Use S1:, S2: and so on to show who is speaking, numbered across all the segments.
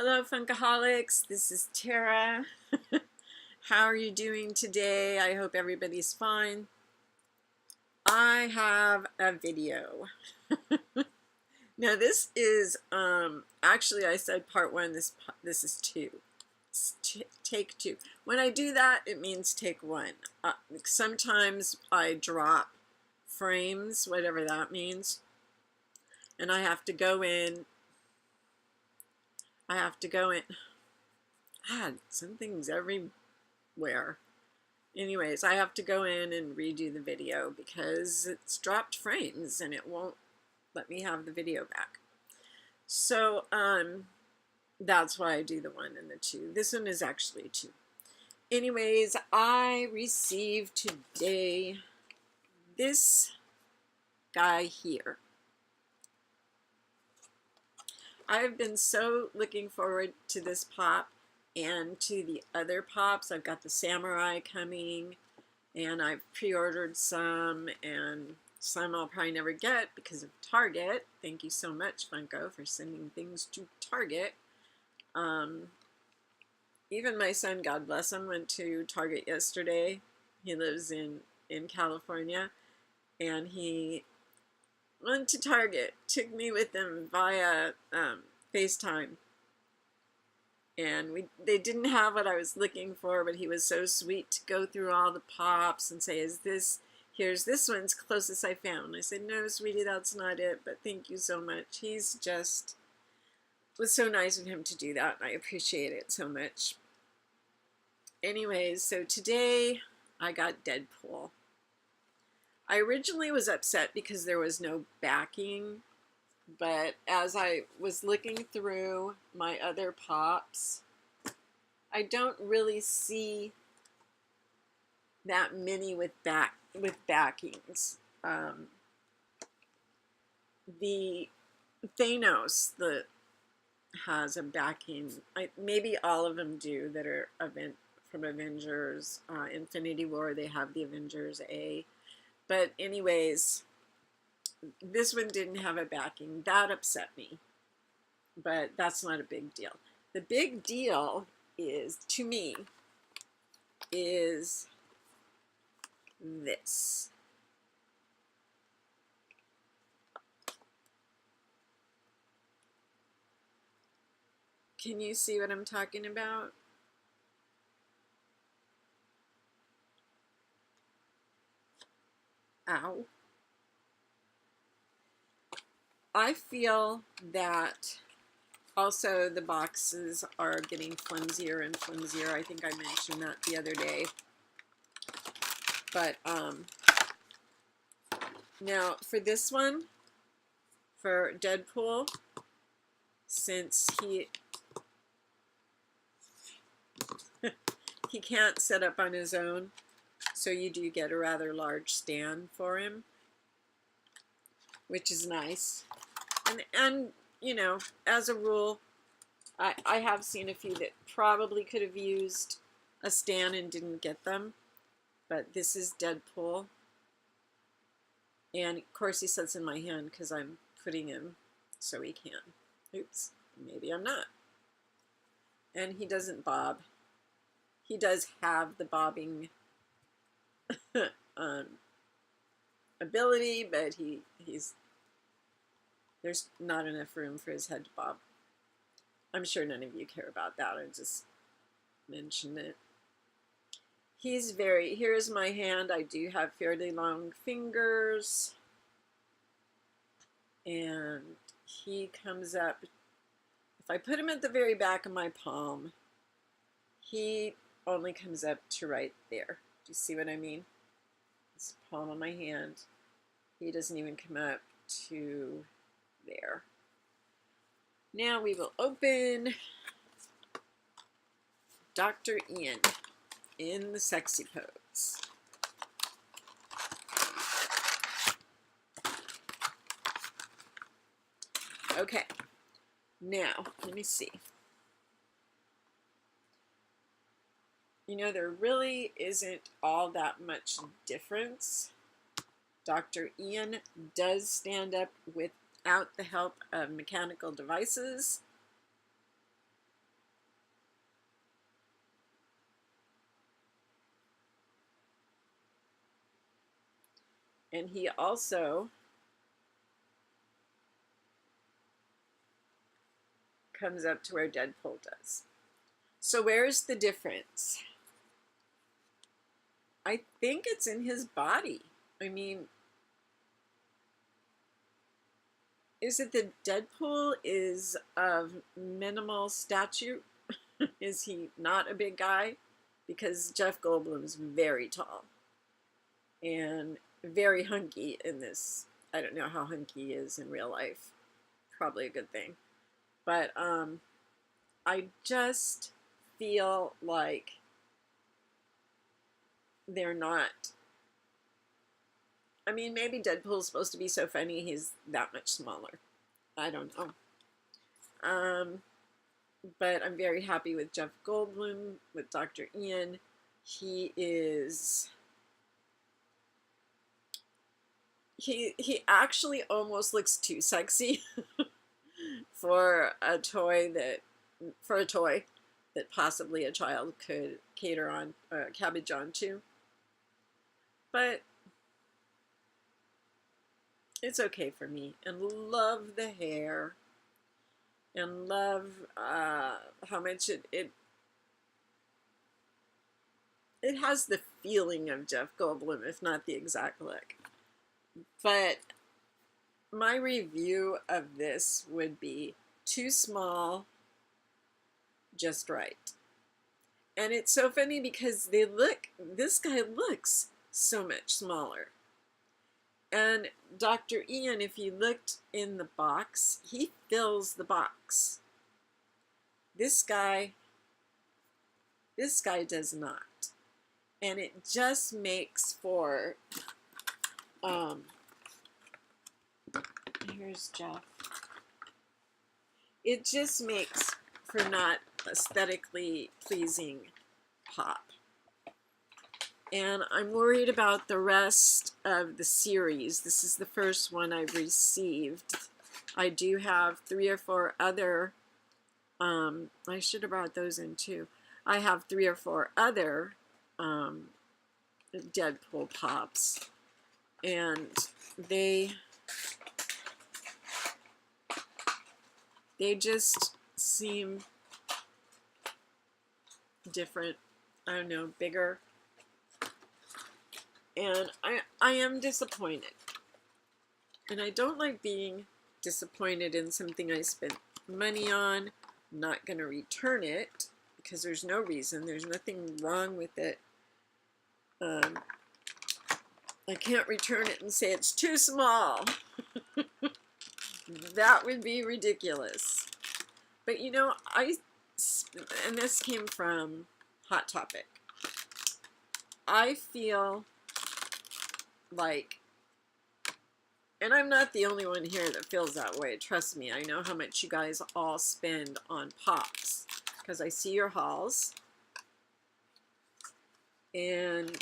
S1: Hello Funkaholics, this is Tara. How are you doing today? I hope everybody's fine. I have a video. Now this is, actually I said part one, this is two. Take two. When I do that, it means take one. Sometimes I drop frames, whatever that means, and I have to go in. God, something's everywhere. Anyways, I have to go in and redo the video because it's dropped frames and it won't let me have the video back. So, that's why I do the one and the two. This one is actually two. Anyways, I received today this guy here. I've been so looking forward to this pop and to the other pops. I've got the Samurai coming, and I've pre-ordered some, and some I'll probably never get because of Target. Thank you so much, Funko, for sending things to Target. Even my son, God bless him, went to Target yesterday. He lives in California, and he went to Target, took me with him via FaceTime, and they didn't have what I was looking for, but he was so sweet to go through all the pops and say, here's this one's closest I found. I said, no, sweetie, that's not it, but thank you so much. He's just, was so nice of him to do that, and I appreciate it so much. Anyways, so today I got Deadpool. I originally was upset because there was no backing, but as I was looking through my other pops, I don't really see that many with backings. The Thanos that has a backing, maybe all of them do that are from Avengers. Infinity War, they have the Avengers A. But anyways, this one didn't have a backing. That upset me. But that's not a big deal. The big deal is, to me, is this. Can you see what I'm talking about? Ow. I feel that also the boxes are getting flimsier and flimsier. I think I mentioned that the other day. But now for this one, for Deadpool, since he can't set up on his own, so you do get a rather large stand for him, which is nice. And you know, as a rule, I have seen a few that probably could have used a stand and didn't get them. But this is Deadpool. And of course he sits in my hand because I'm putting him so he can. Oops, maybe I'm not. And he doesn't bob. He does have the bobbing ability, but there's not enough room for his head to bob. I'm sure none of you care about that. I just mentioned it. Here's my hand. I do have fairly long fingers. And he comes up. If I put him at the very back of my palm, he only comes up to right there. Do you see what I mean? This palm of my hand. He doesn't even come up to there. Now we will open Dr. Ian in the sexy pose. Okay, now let me see. You know, there really isn't all that much difference. Dr. Ian does stand up without the help of mechanical devices. And he also comes up to where Deadpool does. So where's the difference? I think it's in his body. I mean, is it that Deadpool is of minimal stature? Is he not a big guy? Because Jeff Goldblum's very tall and very hunky in this. I don't know how hunky he is in real life. Probably a good thing. But I just feel like they're not. I mean, maybe Deadpool's supposed to be so funny he's that much smaller. I don't know. But I'm very happy with Jeff Goldblum, with Dr. Ian. He is... He actually almost looks too sexy for a toy that possibly a child could cabbage onto. But it's okay for me. And love the hair. And love how much it has the feeling of Jeff Goldblum, if not the exact look. But my review of this would be too small, just right. And it's so funny because this guy looks so much smaller. And Dr. Ian, if you looked in the box, he fills the box. This guy does not. And it just makes for, here's Jeff. It just makes for not aesthetically pleasing pop. And I'm worried about the rest of the series. This is the first one I've received. I do have 3 or 4 other, I should have brought those in too. I have 3 or 4 other Deadpool pops, and they just seem different. I don't know, bigger. And I am disappointed. And I don't like being disappointed in something I spent money on. I'm not going to return it because there's no reason. There's nothing wrong with it. I can't return it and say it's too small. That would be ridiculous. But you know, and this came from Hot Topic. I feel like, and I'm not the only one here that feels that way, trust me. I know how much you guys all spend on pops because I see your hauls, and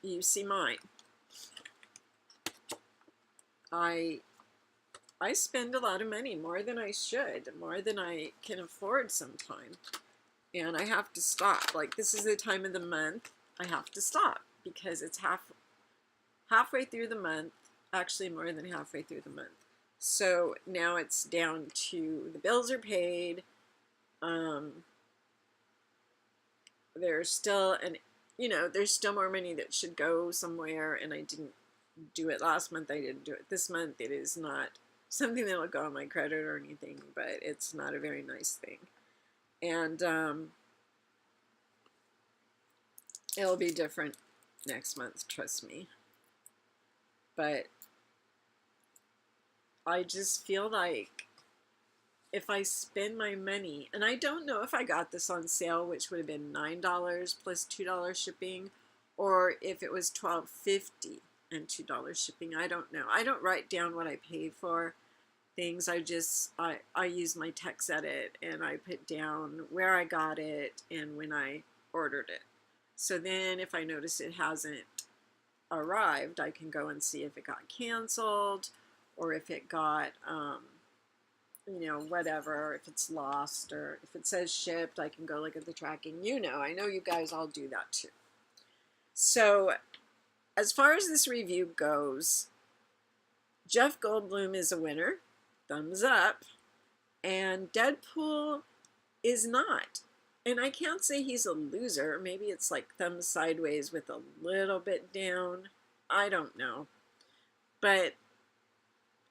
S1: you see mine. I spend a lot of money, more than I should, more than I can afford sometimes, and I have to stop. Like, this is the time of the month I have to stop because it's halfway through the month, actually more than halfway through the month. So now it's down to the bills are paid. There's still there's still more money that should go somewhere, and I didn't do it last month. I didn't do it this month. It is not something that will go on my credit or anything, but it's not a very nice thing. And It'll be different next month, trust me. But I just feel like if I spend my money, and I don't know if I got this on sale, which would have been $9 plus $2 shipping, or if it was $12.50 and $2 shipping. I don't know. I don't write down what I paid for things. I use my text edit and I put down where I got it and when I ordered it. So then if I notice it hasn't arrived, I can go and see if it got canceled or if it got, you know, whatever, if it's lost or if it says shipped, I can go look at the tracking. You know, I know you guys all do that too. So as far as this review goes, Jeff Goldblum is a winner, thumbs up, and Deadpool is not. And I can't say he's a loser. Maybe it's like thumbs sideways with a little bit down. I don't know. But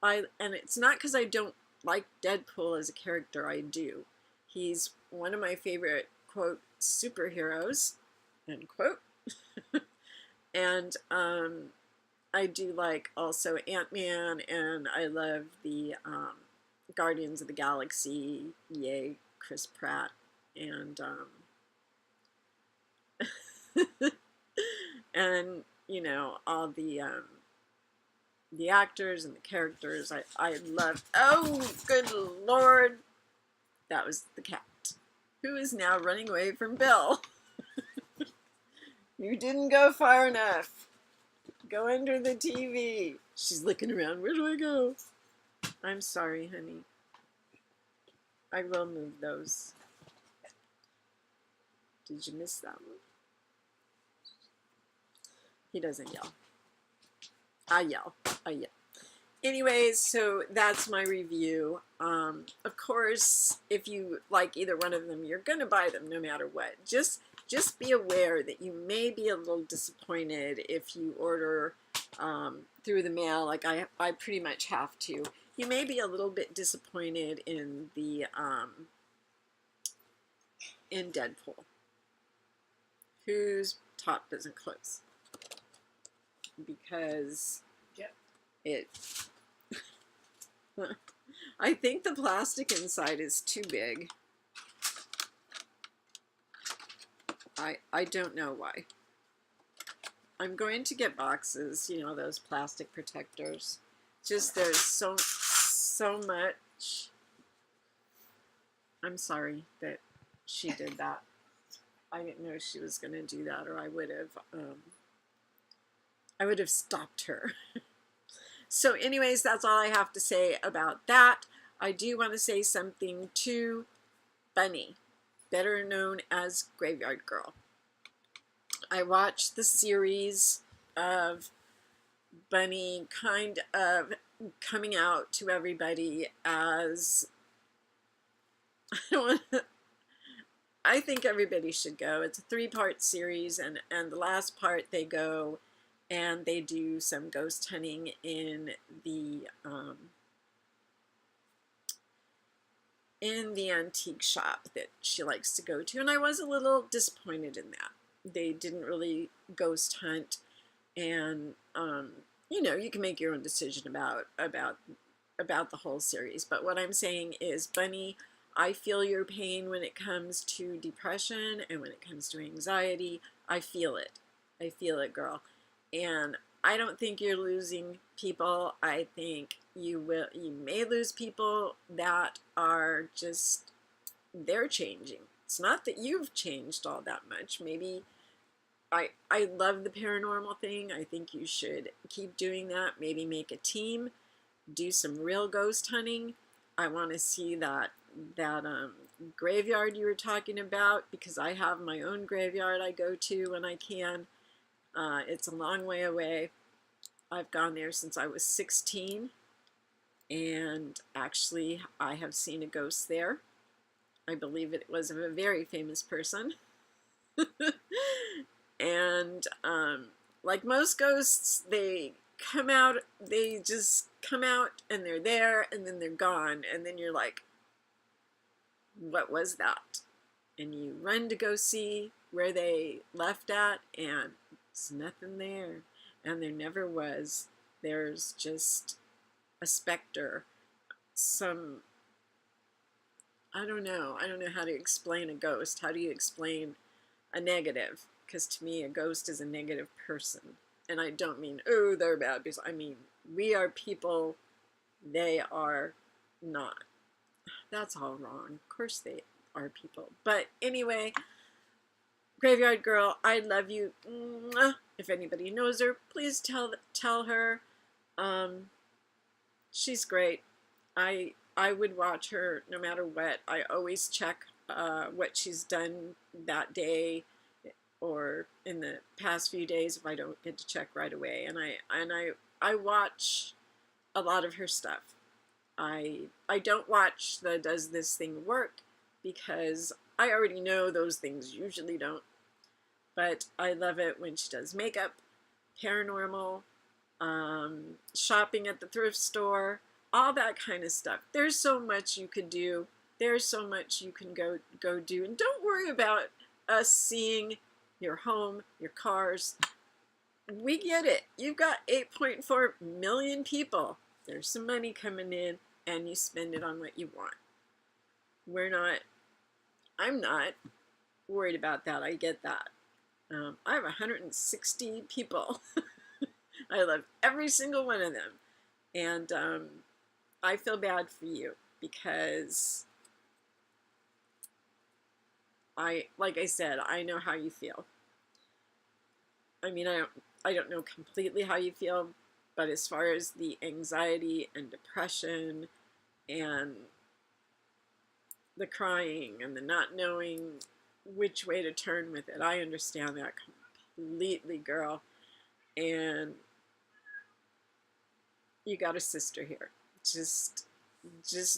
S1: and it's not because I don't like Deadpool as a character. I do. He's one of my favorite, quote, superheroes, end quote. And I do like also Ant-Man, and I love the Guardians of the Galaxy, yay, Chris Pratt, and and you know, all the actors and the characters. I love. Oh, good Lord, that was the cat, who is now running away from Bill. You didn't go far enough. Go under the TV. She's looking around. Where do I go? I'm sorry, honey. I will move those. Did you miss that one? He doesn't yell. I yell. I yell. Anyways, so that's my review. Of course, if you like either one of them, you're going to buy them no matter what. Just be aware that you may be a little disappointed if you order through the mail, like I pretty much have to. You may be a little bit disappointed in the in Deadpool, whose top doesn't close because it. I think the plastic inside is too big. I don't know why. I'm going to get boxes, you know, those plastic protectors. Just there's so much. I'm sorry that she did that. I didn't know she was going to do that, or I would have stopped her. So anyways, that's all I have to say about that. I do want to say something to Bunny, better known as Graveyard Girl. I watched the series of Bunny kind of coming out to everybody as I think everybody should go. It's a 3-part series, and the last part they go and they do some ghost hunting in the antique shop that she likes to go to, and I was a little disappointed in that. They didn't really ghost hunt, and you know, you can make your own decision about the whole series. But what I'm saying is, Bunny, I feel your pain when it comes to depression and when it comes to anxiety. I feel it. I feel it, girl. And I don't think you're losing people. I think you may lose people that are just, they're changing. It's not that you've changed all that much. Maybe I love the paranormal thing. I think you should keep doing that. Maybe make a team, do some real ghost hunting. I want to see that graveyard you were talking about, because I have my own graveyard I go to when I can. It's a long way away. I've gone there since I was 16, and actually I have seen a ghost there. I believe it was of a very famous person. And like most ghosts, they come out, they just come out and they're there and then they're gone, and then you're like, what was that? and you run to go see where they left at, and there's nothing there. And there never was. There's just a specter. I don't know how to explain a ghost. How do you explain a negative? Because to me, a ghost is a negative person. And I don't mean, oh, they're bad. Because I mean, we are people. They are not. That's all wrong. Of course they are people. But anyway, Graveyard Girl, I love you. If anybody knows her, please tell her. She's great. I would watch her no matter what. I always check what she's done that day or in the past few days if I don't get to check right away. And I watch a lot of her stuff. I don't watch the Does This Thing Work because I already know those things usually don't. But I love it when she does makeup, paranormal, shopping at the thrift store, all that kind of stuff. There's so much you could do. There's so much you can go do. And don't worry about us seeing your home, your cars. We get it. You've got 8.4 million people. There's some money coming in, and you spend it on what you want. I'm not worried about that. I get that. I have 160 people. I love every single one of them. And I feel bad for you because like I said, I know how you feel. I mean, I don't know completely how you feel, but as far as the anxiety and depression and the crying and the not knowing which way to turn with it, I understand that completely, girl. And you got a sister here. Just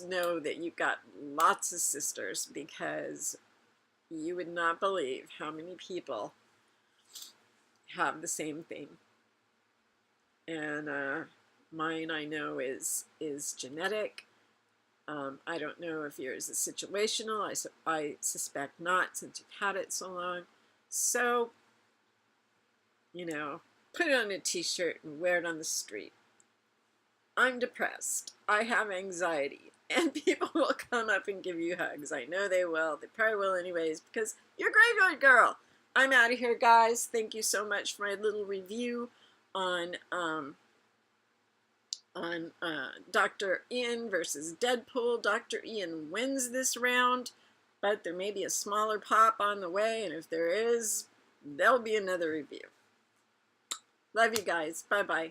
S1: know that you've got lots of sisters, because you would not believe how many people have the same thing. And mine, I know, is genetic. I don't know if yours is situational. I suspect not, since you've had it so long. So, you know, put it on a t-shirt and wear it on the street. I'm depressed. I have anxiety. And people will come up and give you hugs. I know they will. They probably will anyways, because you're Graveyard Girl. I'm out of here, guys. Thank you so much for my little review on Dr. Ian versus Deadpool. Dr. Ian wins this round, but there may be a smaller pop on the way, and if there is, there'll be another review. Love you guys. Bye-bye.